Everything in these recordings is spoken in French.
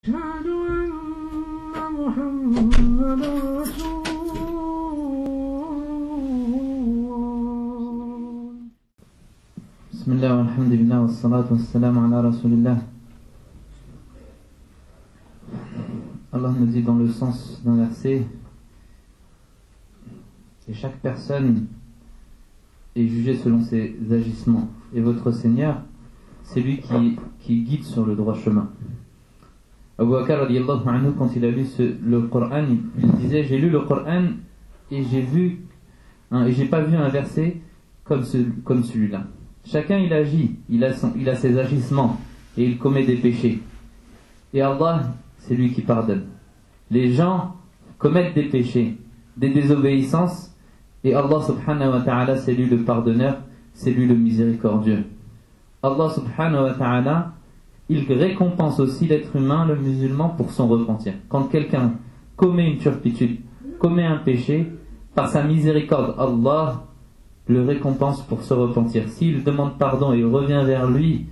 أشهد أن محمدا رسول الله. بسم الله والحمد لله والصلاة والسلام على رسول الله. Allah nous dit dans le sens d'un verset, et chaque personne est jugée selon ses agissements, et votre Seigneur, c'est lui qui guide sur le droit chemin. Abu Bakr radiyallahu anhu, quand il a lu le Coran, il disait: j'ai lu le Coran et j'ai pas vu un verset comme celui-là. Chacun il agit, il a ses agissements et il commet des péchés. Et Allah, c'est lui qui pardonne. Les gens commettent des péchés, des désobéissances, et Allah subhanahu wa ta'ala, c'est lui le pardonneur, c'est lui le miséricordieux. Allah subhanahu wa ta'ala, il récompense aussi l'être humain, le musulman, pour son repentir. Quand quelqu'un commet une turpitude, commet un péché, par sa miséricorde, Allah le récompense pour se repentir. S'il demande pardon et revient vers lui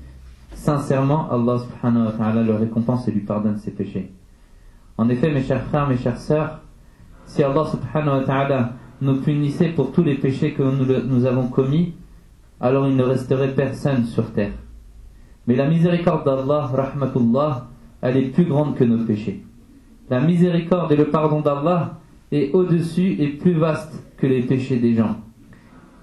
sincèrement, Allah subhanahu wa ta'ala le récompense et lui pardonne ses péchés. En effet, mes chers frères, mes chères sœurs, si Allah subhanahu wa ta'ala nous punissait pour tous les péchés que nous avons commis, alors il ne resterait personne sur terre. Mais la miséricorde d'Allah, rahmatullah, elle est plus grande que nos péchés. La miséricorde et le pardon d'Allah est au-dessus et plus vaste que les péchés des gens.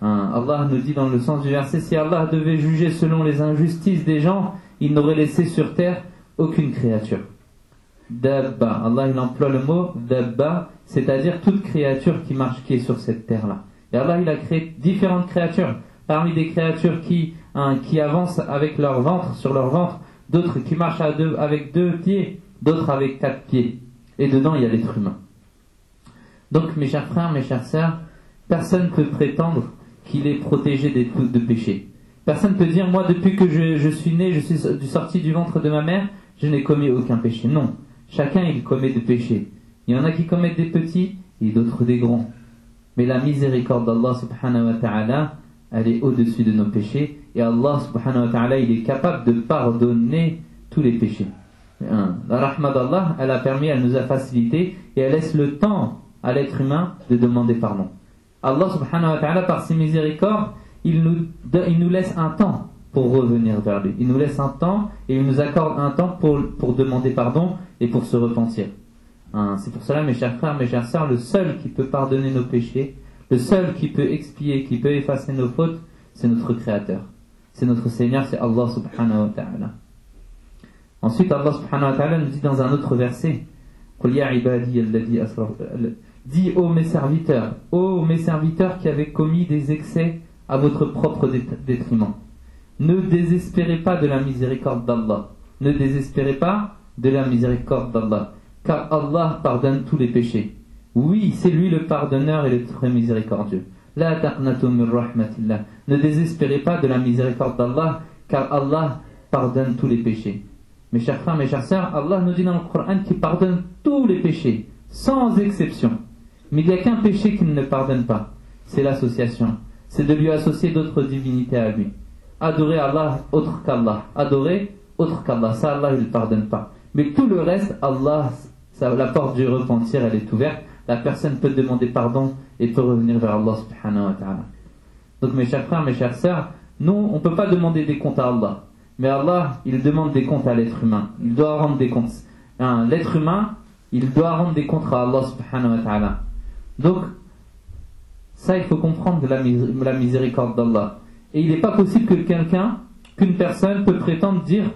Allah nous dit dans le sens du verset: si Allah devait juger selon les injustices des gens, il n'aurait laissé sur terre aucune créature. Dabba, Allah il emploie le mot dabba, c'est-à-dire toute créature qui est sur cette terre-là. Et Allah il a créé différentes créatures. Parmi des créatures qui avancent avec leur ventre, sur leur ventre, d'autres qui marchent avec 2 pieds, d'autres avec 4 pieds. Et dedans, il y a l'être humain. Donc, mes chers frères, mes chères sœurs, personne ne peut prétendre qu'il est protégé de péché. Personne ne peut dire: moi, depuis que je suis né, je suis sorti du ventre de ma mère, je n'ai commis aucun péché. Non. Chacun, il commet des péchés. Il y en a qui commettent des petits et d'autres des grands. Mais la miséricorde d'Allah subhanahu wa ta'ala, elle est au-dessus de nos péchés, et Allah subhanahu wa ta'ala, il est capable de pardonner tous les péchés. La rahma d'Allah, elle nous a facilité, et elle laisse le temps à l'être humain de demander pardon. Allah subhanahu wa ta'ala, par ses miséricordes, il nous laisse un temps pour revenir vers lui. Il nous laisse un temps, et il nous accorde un temps pour demander pardon et pour se repentir. C'est pour cela, mes chers frères, mes chères sœurs, le seul qui peut pardonner nos péchés, le seul qui peut expier, qui peut effacer nos fautes, c'est notre Créateur. C'est notre Seigneur, c'est Allah subhanahu wa ta'ala. Ensuite, Allah subhanahu wa ta'ala nous dit dans un autre verset: dis ô mes serviteurs qui avez commis des excès à votre propre détriment, ne désespérez pas de la miséricorde d'Allah. Ne désespérez pas de la miséricorde d'Allah, car Allah pardonne tous les péchés. Oui, c'est lui le pardonneur et le très miséricordieux. La taqnatu min rahmatillah. Ne désespérez pas de la miséricorde d'Allah, car Allah pardonne tous les péchés. Mes chers frères, mes chères sœurs, Allah nous dit dans le Coran qu'il pardonne tous les péchés, sans exception. Mais il n'y a qu'un péché qu'il ne pardonne pas, c'est l'association. C'est de lui associer d'autres divinités à lui. Adorer Allah autre qu'Allah. Adorer autre qu'Allah. Ça, Allah, il ne pardonne pas. Mais tout le reste, Allah, la porte du repentir, elle est ouverte. La personne peut demander pardon et peut revenir vers Allah subhanahu wa ta'ala. Donc mes chers frères, mes chères sœurs, nous, on ne peut pas demander des comptes à Allah. Mais Allah, il demande des comptes à l'être humain. Il doit rendre des comptes. L'être humain, il doit rendre des comptes à Allah subhanahu wa ta'ala. Donc, ça, il faut comprendre la miséricorde d'Allah. Et il n'est pas possible que qu'une personne peut prétendre dire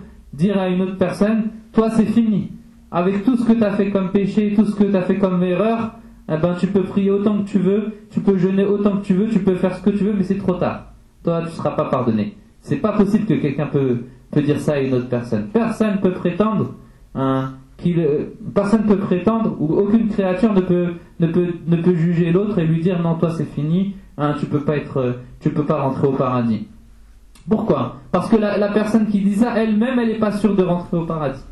à une autre personne: toi c'est fini. Avec tout ce que tu as fait comme péché, tout ce que tu as fait comme erreur, tu peux prier autant que tu veux, tu peux jeûner autant que tu veux, tu peux faire ce que tu veux, mais c'est trop tard. Toi, tu ne seras pas pardonné. C'est pas possible que quelqu'un peut dire ça à une autre personne. Personne peut prétendre, ou aucune créature ne peut juger l'autre et lui dire: non, toi c'est fini, tu peux pas rentrer au paradis. Pourquoi? Parce que la personne qui dit ça, elle-même, elle n'est pas sûre de rentrer au paradis.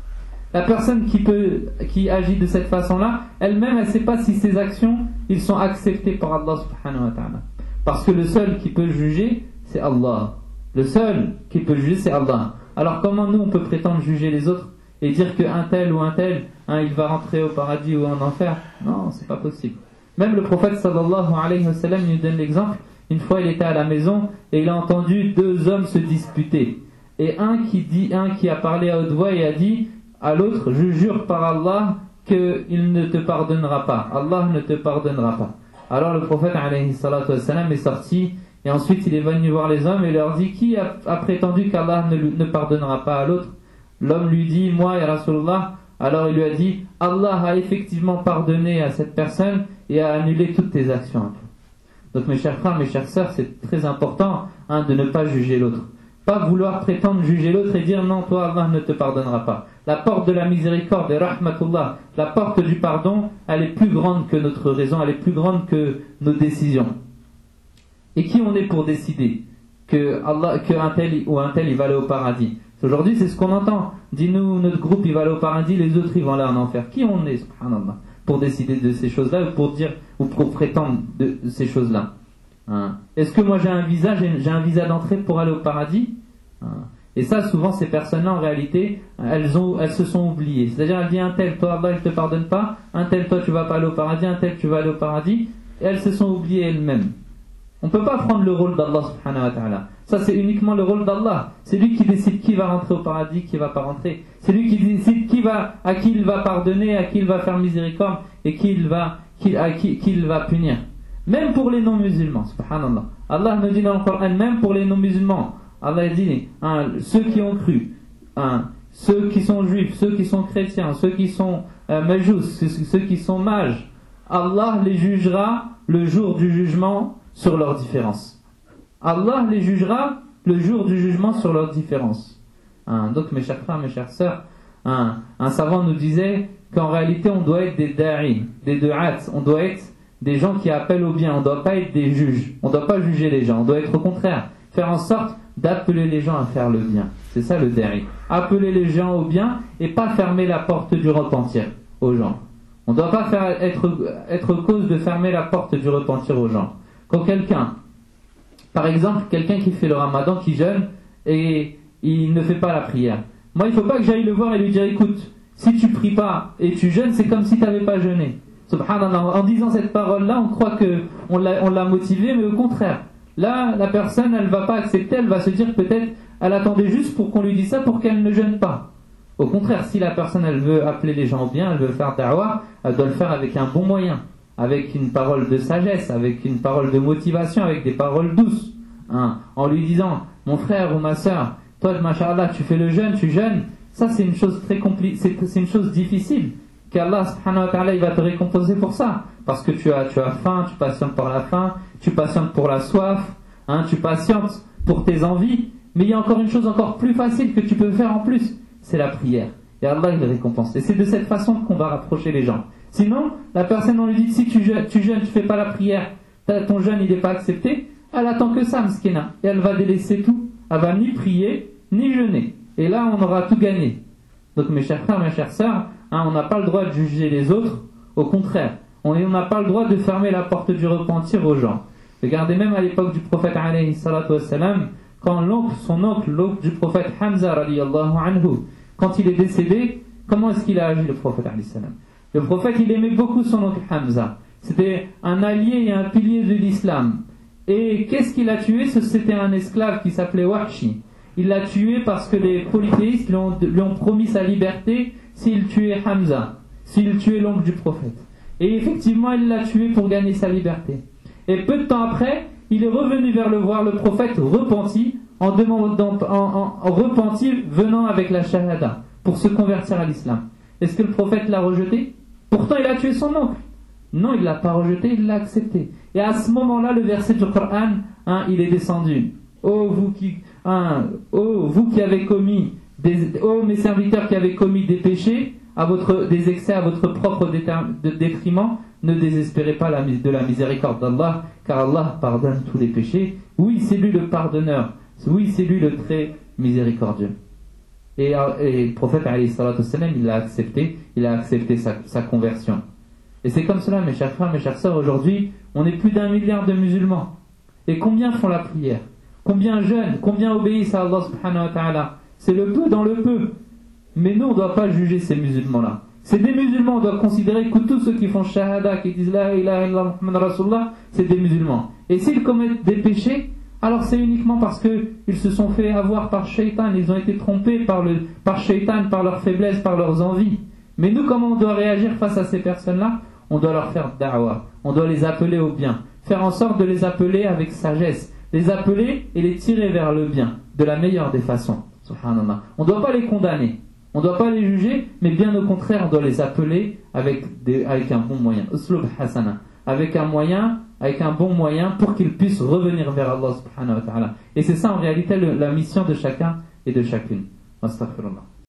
La personne qui agit de cette façon-là, elle-même, elle ne sait pas si ses actions, ils sont acceptés par Allah subhanahu wa ta'ala. Parce que le seul qui peut juger, c'est Allah. Le seul qui peut juger, c'est Allah. Alors comment nous, on peut prétendre juger les autres et dire qu'un tel ou un tel, il va rentrer au paradis ou en enfer. Non, c'est pas possible. Même le prophète sallallahu alayhi wa sallam nous donne l'exemple. Une fois il était à la maison et il a entendu deux hommes se disputer. Et un qui a parlé à haute voix et a dit à l'autre, je jure par Allah qu'il ne te pardonnera pas. Allah ne te pardonnera pas. Alors le prophète alayhi salatu wa sallam est sorti et ensuite il est venu voir les hommes et leur dit, qui a prétendu qu'Allah ne pardonnera pas à l'autre? L'homme lui dit, moi ya Rasulullah. Alors il lui a dit, Allah a effectivement pardonné à cette personne et a annulé toutes tes actions. Donc mes chers frères, mes chères sœurs, c'est très important de ne pas juger l'autre. Pas vouloir prétendre juger l'autre et dire non, toi Allah ne te pardonnera pas. La porte de la miséricorde et rahmatullah, la porte du pardon, elle est plus grande que notre raison, elle est plus grande que nos décisions. Et qui on est pour décider qu'un tel ou un tel il va aller au paradis? Aujourd'hui c'est ce qu'on entend. Dis-nous, notre groupe il va aller au paradis, les autres ils vont aller en enfer. Qui on est, subhanallah, pour décider de ces choses-là, ou pour dire ou pour prétendre de ces choses-là? Est-ce que moi j'ai un visa d'entrée pour aller au paradis? Et ça, souvent ces personnes-là en réalité elles se sont oubliées. C'est-à-dire elles disent, un tel, toi Allah il te pardonne pas, un tel, toi tu vas pas aller au paradis, un tel tu vas aller au paradis, et elles se sont oubliées elles-mêmes. On ne peut pas prendre le rôle d'Allah subhanahu wa ta'ala. Ça c'est uniquement le rôle d'Allah. C'est lui qui décide qui va rentrer au paradis, qui va pas rentrer. C'est lui qui décide à qui il va pardonner, à qui il va faire miséricorde et qui il va punir. Même pour les non-musulmans, subhanallah. Allah nous dit dans le Coran, même pour les non-musulmans, Allah dit, ceux qui ont cru, ceux qui sont juifs, ceux qui sont chrétiens, ceux qui sont majous, ceux qui sont mages, Allah les jugera le jour du jugement sur leurs différences. Allah les jugera le jour du jugement sur leurs différences. Donc mes chers frères, mes chères sœurs, un savant nous disait qu'en réalité on doit être des da'i, des du'at, on doit être des gens qui appellent au bien, on ne doit pas être des juges, on ne doit pas juger les gens, on doit être au contraire, faire en sorte d'appeler les gens à faire le bien. C'est ça le da'i. Appeler les gens au bien et pas fermer la porte du repentir aux gens. On ne doit pas être cause de fermer la porte du repentir aux gens. Quand par exemple, quelqu'un qui fait le ramadan, qui jeûne et il ne fait pas la prière. Moi, il ne faut pas que j'aille le voir et lui dire, écoute, si tu pries pas et tu jeûnes, c'est comme si tu n'avais pas jeûné. Subhanallah, en disant cette parole-là, on croit qu'on l'a motivé, mais au contraire. Là, la personne, elle ne va pas accepter, elle va se dire peut-être, elle attendait juste pour qu'on lui dise ça pour qu'elle ne jeûne pas. Au contraire, si la personne, elle veut appeler les gens au bien, elle veut faire da'wah, elle doit le faire avec un bon moyen, avec une parole de sagesse, avec une parole de motivation, avec des paroles douces. En lui disant, mon frère ou ma soeur, toi, masha'Allah, tu fais le jeûne, tu jeûnes, ça c'est une chose très compliquée, c'est une chose difficile. Qu'Allah subhanahu wa ta'ala il va te récompenser pour ça, parce que tu as faim, tu patientes pour la faim, tu patientes pour la soif, tu patientes pour tes envies, mais il y a encore une chose encore plus facile que tu peux faire en plus, c'est la prière, et Allah il récompense, et c'est de cette façon qu'on va rapprocher les gens. Sinon, la personne on lui dit, si tu jeûnes, tu fais pas la prière, ton jeûne il n'est pas accepté, elle attend que ça, mskina, et elle va délaisser tout, elle va ni prier, ni jeûner, et là on aura tout gagné. Donc mes chers frères, mes chères sœurs, on n'a pas le droit de juger les autres, au contraire, on n'a pas le droit de fermer la porte du repentir aux gens. Regardez même à l'époque du prophète alayhi salatu wassalam, quand l'oncle du prophète Hamza radiyallahu anhu, quand il est décédé, comment est-ce qu'il a agi le prophète alayhi salam? Le prophète il aimait beaucoup son oncle Hamza, c'était un allié et un pilier de l'islam. Et qu'est-ce qu'il a tué? C'était un esclave qui s'appelait Wahshi. Il l'a tué parce que les polythéistes lui ont promis sa liberté s'il tuait Hamza, s'il tuait l'oncle du prophète. Et effectivement, il l'a tué pour gagner sa liberté. Et peu de temps après, il est revenu voir le prophète repenti, repenti venant avec la shahada, pour se convertir à l'islam. Est-ce que le prophète l'a rejeté? Pourtant, il a tué son oncle. Non, il ne l'a pas rejeté, il l'a accepté. Et à ce moment-là, le verset du Coran, il est descendu. Oh vous qui avez commis mes serviteurs qui avez commis des péchés, des excès à votre propre détriment, ne désespérez pas de la miséricorde d'Allah, car Allah pardonne tous les péchés. Oui, c'est lui le pardonneur. Oui, c'est lui le très miséricordieux. Et le prophète alayhi salatu wassalam, il a accepté sa conversion. Et c'est comme cela, mes chers frères, mes chères sœurs, aujourd'hui, on est plus d'1 milliard de musulmans. Et combien font la prière? Combien jeûnent? Combien obéissent à Allah subhanahu wa ta'ala? C'est le peu dans le peu. Mais nous, on ne doit pas juger ces musulmans-là. C'est des musulmans, on doit considérer que tous ceux qui font shahada, qui disent la ilaha illallah Muhammad Rasulullah, c'est des musulmans. Et s'ils commettent des péchés, alors c'est uniquement parce qu'ils se sont fait avoir par shaitan, ils ont été trompés par shaitan, par leur faiblesse, par leurs envies. Mais nous, comment on doit réagir face à ces personnes-là? On doit leur faire da'wah, on doit les appeler au bien, faire en sorte de les appeler avec sagesse, les appeler et les tirer vers le bien, de la meilleure des façons. Subhanallah. On ne doit pas les condamner, on ne doit pas les juger, mais bien au contraire, on doit les appeler avec un bon moyen. Uslub hasana, avec un bon moyen pour qu'ils puissent revenir vers Allah subhanahu wa ta'ala. Et c'est ça en réalité la mission de chacun et de chacune. Astaghfirullah.